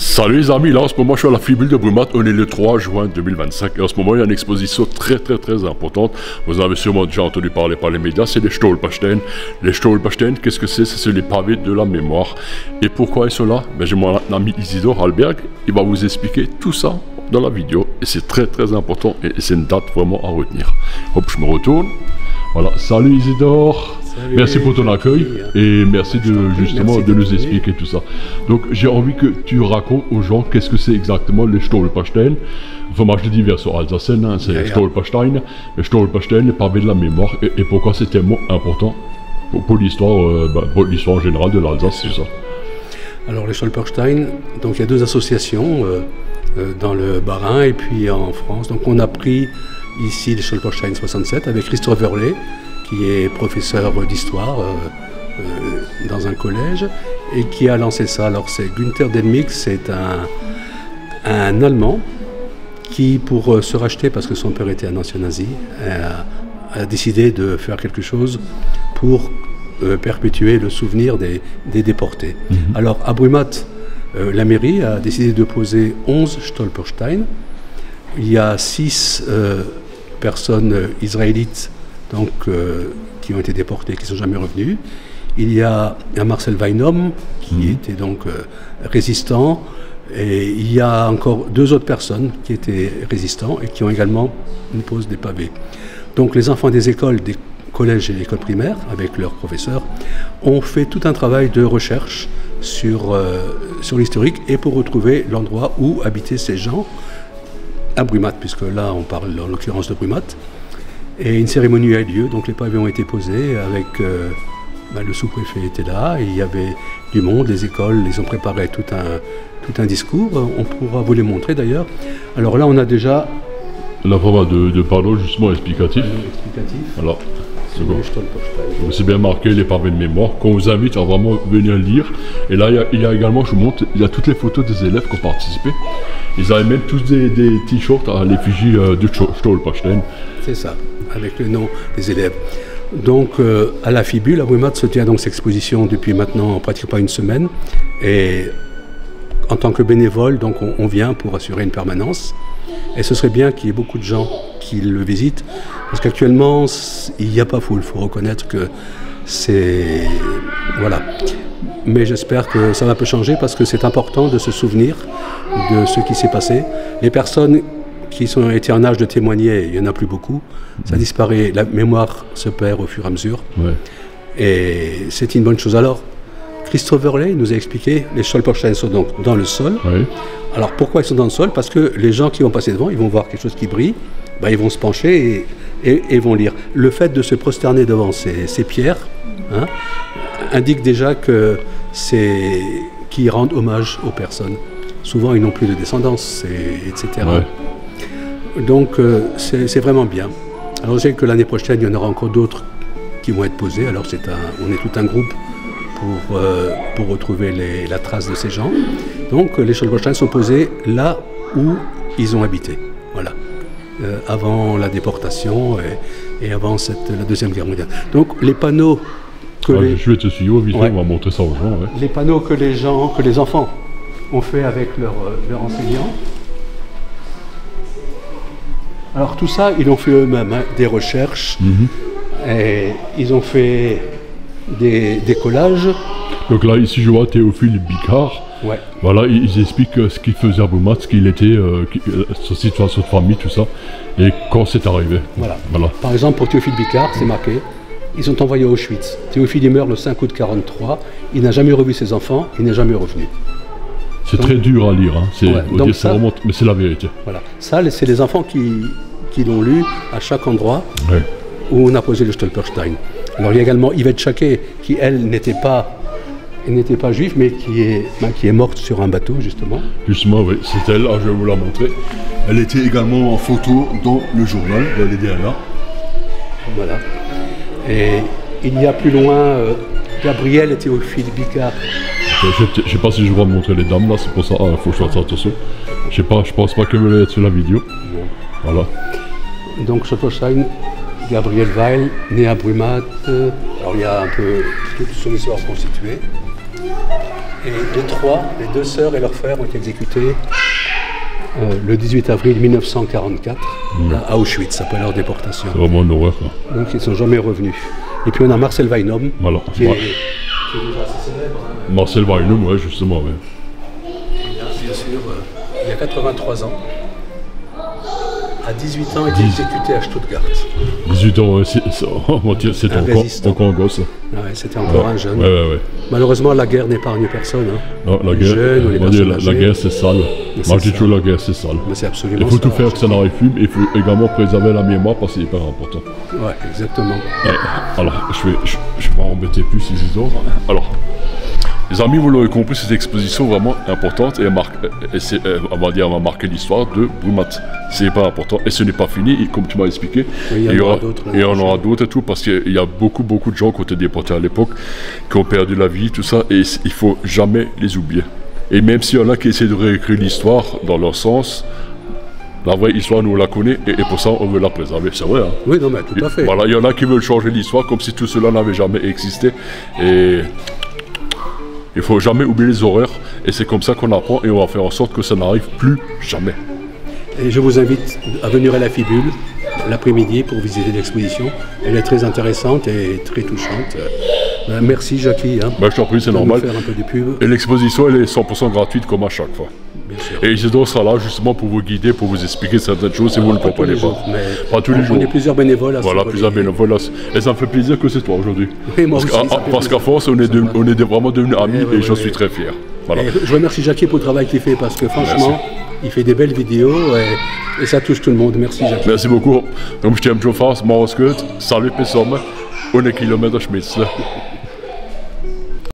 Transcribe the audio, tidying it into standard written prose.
Salut les amis, là en ce moment je suis à la Fibule de Brumath, on est le 3 juin 2025 et en ce moment il y a une exposition très importante. Vous avez sûrement déjà entendu parler par les médias, c'est les Stolpersteine. Les Stolpersteine, qu'est-ce que c'est? C'est les pavés de la mémoire. Et pourquoi ils sont là? J'ai mon ami Isidore Halberg, il va vous expliquer tout ça dans la vidéo et c'est très important et c'est une date vraiment à retenir. Hop, je me retourne. Voilà, salut Isidore. Salut, merci pour ton accueil et merci de nous expliquer tout ça. Donc j'ai envie que tu racontes aux gens qu'est-ce que c'est exactement les Stolpersteine. Enfin moi je le dis version alsacienne, hein, c'est Stolperstein, les Stolpersteine, les pavés de la mémoire et pourquoi c'est tellement important pour l'histoire générale de l'Alsace, c'est ça. Alors les Stolpersteine, donc il y a deux associations dans le Bas-Rhin et puis en France. Donc on a pris ici les Stolpersteine 67 avec Christophe Verlet, qui est professeur d'histoire dans un collège et qui a lancé ça. Alors c'est Günther Delmix, c'est un Allemand qui, pour se racheter parce que son père était un ancien nazi, a décidé de faire quelque chose pour perpétuer le souvenir des déportés. Alors à Brumath, la mairie a décidé de poser 11 Stolpersteine. Il y a 6 personnes israélites donc, qui ont été déportés, qui ne sont jamais revenus. Il y a un Marcel Weinholm qui était donc résistant, et il y a encore 2 autres personnes qui étaient résistants et qui ont également une pose des pavés. Donc les enfants des écoles, des collèges et écoles primaires, avec leurs professeurs, ont fait tout un travail de recherche sur l'historique et pour retrouver l'endroit où habitaient ces gens à Brumath, puisque là on parle en l'occurrence de Brumath. Et une cérémonie a eu lieu, donc les pavés ont été posés avec le sous-préfet était là, et il y avait du monde, les écoles, ils ont préparé tout un discours, on pourra vous les montrer d'ailleurs. Alors là on a déjà la forme de panneau justement explicatif. Alors, c'est bien marqué les pavés de mémoire, qu'on vous invite à vraiment venir lire. Et là il y a également, je vous montre, il y a toutes les photos des élèves qui ont participé. Ils avaient même tous des t-shirts à l'effigie de Stolpersteine. C'est ça, avec le nom des élèves. Donc à la Fibule, à Brumath, se tient donc cette exposition depuis maintenant pratiquement une semaine. Et en tant que bénévole, donc on vient pour assurer une permanence. Et ce serait bien qu'il y ait beaucoup de gens qui le visitent. Parce qu'actuellement, il n'y a pas foule. Il faut reconnaître que c'est... Voilà. Mais j'espère que ça va peu changer parce que c'est important de se souvenir de ce qui s'est passé. Les personnes qui ont été en âge de témoigner, il n'y en a plus beaucoup. Ça disparaît, la mémoire se perd au fur et à mesure. Ouais. Et c'est une bonne chose. Alors, Christophe Verlet nous a expliqué, les Stolpersteine sont donc dans le sol. Ouais. Alors pourquoi ils sont dans le sol? Parce que les gens qui vont passer devant, ils vont voir quelque chose qui brille, ils vont se pencher et vont lire. Le fait de se prosterner devant ces pierres indique déjà que c'est qu'ils rendent hommage aux personnes. Souvent, ils n'ont plus de descendance, etc. Ouais. Donc, c'est vraiment bien. Alors, je sais que l'année prochaine, il y en aura encore d'autres qui vont être posés. Alors, on est tout un groupe pour retrouver la trace de ces gens. Donc, les Stolpersteine sont posés là où ils ont habité. Voilà. Avant la déportation et avant la Deuxième Guerre mondiale. Donc, les panneaux... Je vais te suivre, vite fait, on va montrer ça aux gens. Ouais. Les panneaux que les enfants ont fait avec leurs enseignants. Alors tout ça, ils l'ont fait eux-mêmes, des recherches, et ils ont fait des collages. Donc là, ici, je vois Théophile Bicard. Ouais. Voilà, ils expliquent ce qu'il faisait à Brumath, ce qu'il était, sa situation de famille, tout ça, et quand c'est arrivé. Voilà. Par exemple, pour Théophile Bicard, c'est marqué. Ils sont envoyés à Auschwitz. Théophile il meurt le 5 août 1943. Il n'a jamais revu ses enfants, il n'est jamais revenu. C'est très dur à lire, hein. Mais c'est la vérité. Voilà. Ça, c'est les enfants qui l'ont lu à chaque endroit où on a posé le Stolpersteine. Alors il y a également Yvette Chaquet, qui elle n'était pas juive, mais qui est morte sur un bateau, justement. Justement, oui, c'est elle, je vais vous la montrer. Elle était également en photo dans le journal de la DNA. Voilà. Et il y a plus loin Gabriel et Théophile Bicard. Je ne sais pas si je vais montrer les dames là, c'est pour ça qu'il faut que je fasse attention. Je pense pas qu'elle va être sur la vidéo. Non. Voilà. Donc Stolpersteine, Gabriel Weil, né à Brumath. Alors Alors il y a un peu toute son histoire constituée. Et les deux sœurs et leurs frères ont été exécutés le 18 avril 1944 à Auschwitz, après leur déportation. C'est vraiment une horreur. Donc ils ne sont jamais revenus. Et puis on a Marcel Weinum, Alors, qui est déjà assez célèbre. Marcel Weinum, oui, justement. Ouais. Bien sûr, il y a 83 ans. À 18 ans, il a été exécuté à Stuttgart. 18 ans, c'était encore un gosse. Ah ouais, c'était encore un jeune. Ouais. Malheureusement, la guerre n'épargne personne. Hein. Non, la les guerre, jeunes ou les personnes âgées. la guerre c'est sale. Moi je dis toujours la guerre c'est sale. Mais c'est absolument Il faut tout ça, faire que ça n'arrive plus, mais il faut également préserver la mémoire parce que c'est hyper important. Ouais, exactement. Ouais. Alors, je vais pas embêter plus ces histoires. Alors, les amis, vous l'aurez compris, cette exposition vraiment importante et on va marquer l'histoire de Brumath. C'est hyper important et ce n'est pas fini, et comme tu m'as expliqué, oui, il y en aura d'autres. Et on aura d'autres et tout, parce qu'il y a beaucoup de gens qui ont été déportés à l'époque, qui ont perdu la vie, tout ça, et il faut jamais les oublier. Et même s'il y en a qui essaient de réécrire l'histoire dans leur sens, la vraie histoire, nous on la connaît, et pour ça on veut la préserver, c'est vrai. Hein. Oui, non mais tout à fait. Voilà, il y en a qui veulent changer l'histoire comme si tout cela n'avait jamais existé, et il ne faut jamais oublier les horreurs, et c'est comme ça qu'on apprend, et on va faire en sorte que ça n'arrive plus jamais. Et je vous invite à venir à la Fibule l'après-midi pour visiter l'exposition. Elle est très intéressante et très touchante. Merci Jackie. Hein, je t'en prie, c'est normal. Faire un peu de pub. Et l'exposition, elle est 100% gratuite comme à chaque fois. Bien sûr. Et Isidore sera là justement pour vous guider, pour vous expliquer certaines choses si vous ne comprenez pas. Pas tous les jours. On est plusieurs bénévoles à Voilà, plusieurs bénévoles. Et ça me fait plaisir que c'est toi aujourd'hui. Oui, moi aussi. Parce qu'à force, on est vraiment devenus amis et j'en suis très fier. Voilà. Je remercie Jackie pour le travail qu'il fait parce que franchement, il fait des belles vidéos et ça touche tout le monde. Merci Jackie. Merci beaucoup. Comme je t'aime, Joe Fass, Maroskut, salut, Pessom, on est kilomètre Schmitz.